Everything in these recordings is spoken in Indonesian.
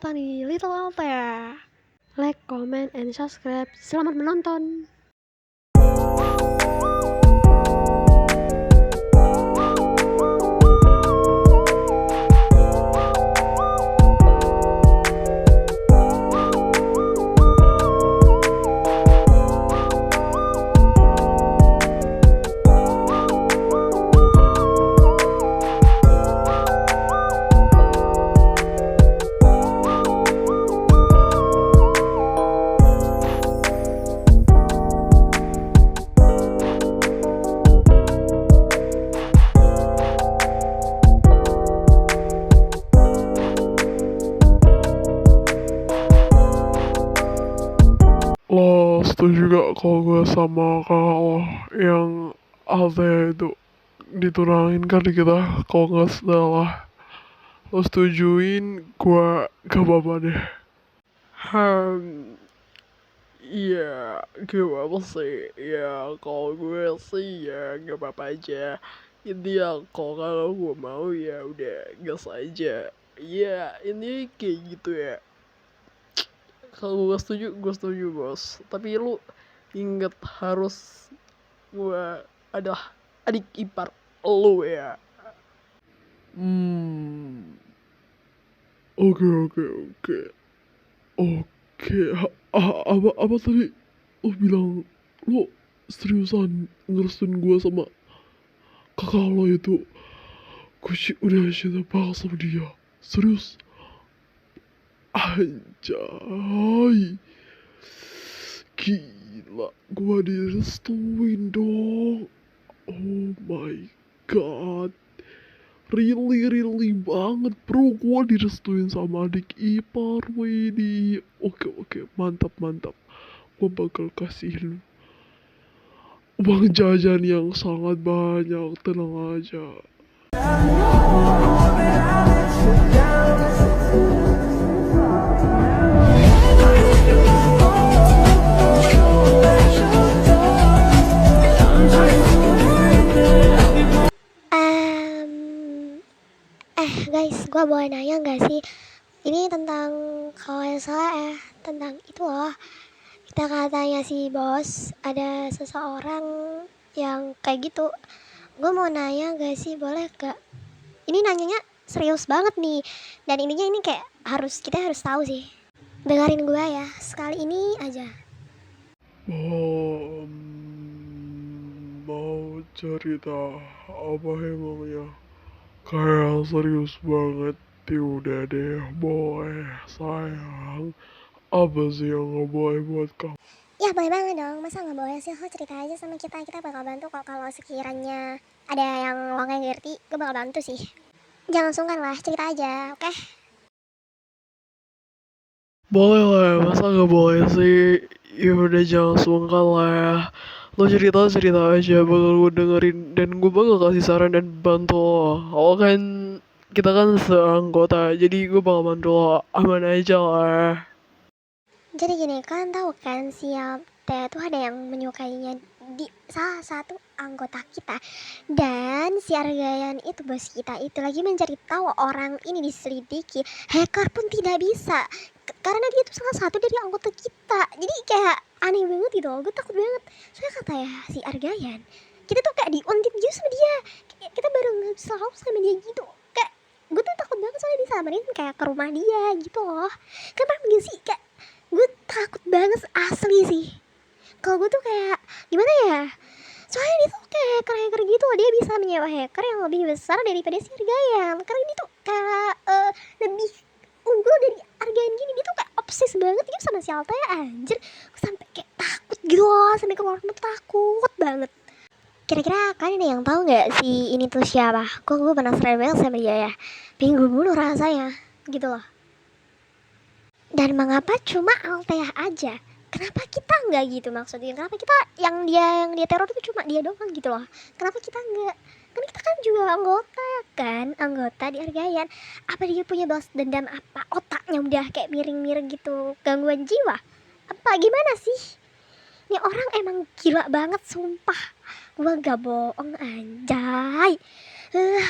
datang di Little Altair. Like, comment, and subscribe. Selamat menonton. Lo setuju gak kalau gue sama kakak lo yang Altea itu diturangin kan di kita kalau gak salah. Lo setujuin gue gak apa-apa deh. Iya gimana sih. Ya kalau gue sih ya gak apa-apa aja. Intinya kalau gue mau ya udah gas aja. Iya ini kayak gitu ya. Kalau gue setuju bos. Tapi lu inget harus gue adalah adik ipar lu ya. Oke. Apa tadi lo bilang lo seriusan ngerestuin gue sama kakak lo itu? Gue udah cinta banget sama dia. Serius. Anjay. Gila, gue direstuin dong. Oh my god. Really banget bro, gue direstuin sama adik ipar. Widih. Oke, mantap. Gue bakal kasihin uang jajan yang sangat banyak, tenang aja. Guys, gue boleh nanya gak sih? Ini tentang, kalau yang salah tentang itu loh. Kita katanya si bos ada seseorang yang kayak gitu. Gue mau nanya gak sih, boleh gak? Ini nanyanya serius banget nih. Dan intinya ini kayak kita harus tahu sih. Dengerin gue ya, sekali ini aja. Mau cerita apa emangnya? Kayak serius banget. Udah deh boy, sayang. Apa sih yang gak boleh buat kamu? Ya boleh banget dong, masa gak boleh sih? Lo cerita aja sama kita bakal bantu kok. Kalau sekiranya ada yang lo gak ngerti, gue bakal bantu sih. Jangan sungkan lah, cerita aja, oke? Boleh lah, masa gak boleh sih? Ya udah jangan sungkan lah ya. Lo cerita aja, bakal gue dengerin dan gue bakal kasih saran dan bantu lo. Lo kan, kita kan seanggota, jadi gue bakal bantu lo, aman aja lah. Jadi gini, kalian tahu kan si Teh tuh ada yang menyukainya di salah satu anggota kita. Dan si Argayan itu, bos kita itu lagi mencari tahu orang ini diselidiki. Hacker pun tidak bisa, karena dia tuh salah satu dari anggota kita. Jadi kayak aneh banget gitu loh, gue takut banget. Soalnya kata ya si Argayan, kita tuh kayak diuntit gitu sama dia. Kita bareng selalu sama dia gitu. Kayak gue tuh takut banget soalnya disamarin kayak ke rumah dia gitu loh. Kenapa gak sih? Kayak gue takut banget asli sih. Kalau gue tuh kayak gimana ya, soalnya dia tuh kayak hacker gitu. Dia bisa menyewa hacker yang lebih besar daripada si Argayan. Karena dia tuh kayak lebih unggul dari Argayan gini. Dia tuh kayak obses banget gitu sama si Altair, anjir. Gue sampai kayak takut gitu loh, sampai keluar rumah takut banget. Kira-kira kalian ada yang tahu nggak si ini tuh siapa? Kok gue penasaran banget sama dia ya. Pengen gue bunuh rasanya gitu loh. Dan mengapa cuma Altea aja? Kenapa kita enggak gitu maksudnya? Kenapa kita yang dia teror itu cuma dia doang gitu loh? Kenapa kita enggak? Kan kita kan juga anggota di Argayan. Apa dia punya balas dendam apa? Otaknya udah kayak miring-miring gitu, gangguan jiwa? Apa gimana sih? Ini orang emang gila banget sumpah. Gua gak bohong anjay.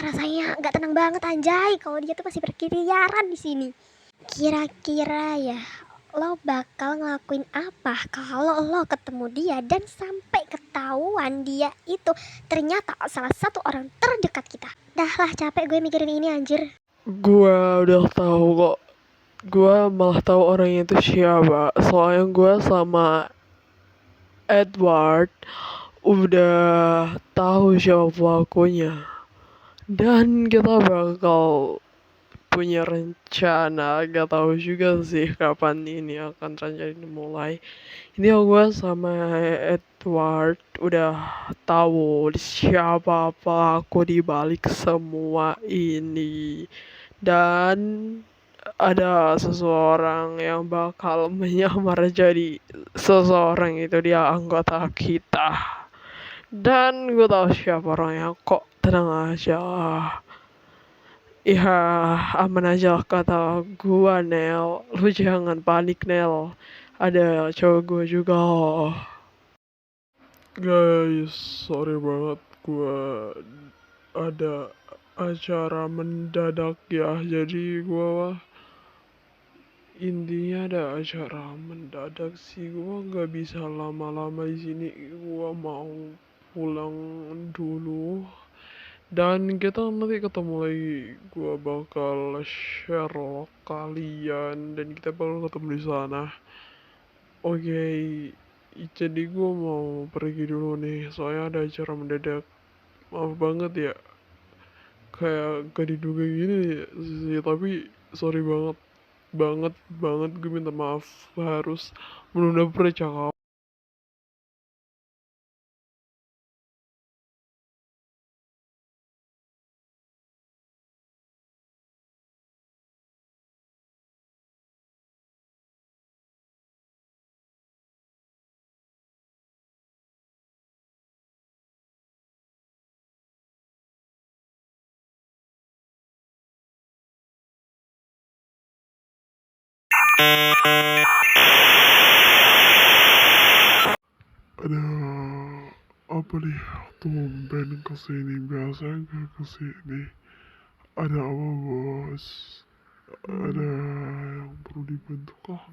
Rasanya gak tenang banget anjay kalau dia tuh masih berkeliaran di sini. Kira-kira ya, lo bakal ngelakuin apa kalau lo ketemu dia dan sampai ketahuan dia itu ternyata salah satu orang terdekat kita? Dah lah, capek gue mikirin ini anjir. Gua udah tahu kok. Gua malah tahu orangnya itu siapa. Soalnya gua sama Edward udah tahu siapa pelakunya. Dan kita bakal punya rencana, gak tahu juga sih kapan ini akan rencana dimulai. Ini gue sama Edward udah tahu siapa pelaku di balik semua ini. Dan ada seseorang yang bakal menyamar jadi seseorang itu, dia anggota kita. Dan gue tahu siapa orangnya kok, tenang aja. Ya, aman aja lah kata gua, Nel. Lu jangan panik, Nel. Ada cowok gua juga loh. Guys, sorry banget gua ada acara mendadak ya. Jadi gua intinya ada acara mendadak sih. Gua nggak bisa lama-lama di sini. Gua mau pulang dulu. Dan kita nanti ketemu lagi. Gua bakal share kalian dan kita bakal ketemu di sana. Oke, jadi gua mau pergi dulu nih. Soalnya ada acara mendadak. Maaf banget ya. Kayak gak diduga gini sih. Tapi sorry banget. Banget gue minta maaf. Harus menunda percakapan. Ada apa nih? Tumben kesini, biasanya gak kesini. Ada apa bos? Ada yang perlu dibantu kah?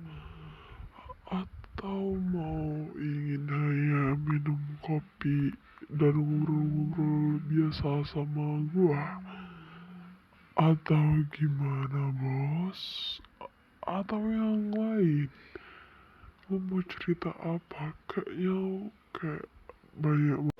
Atau mau ingin hanya minum kopi dan ngobrol-ngobrol biasa sama gua? Atau gimana bos? Atau yang lain? Lu mau cerita apa? Kayaknya kayak banyak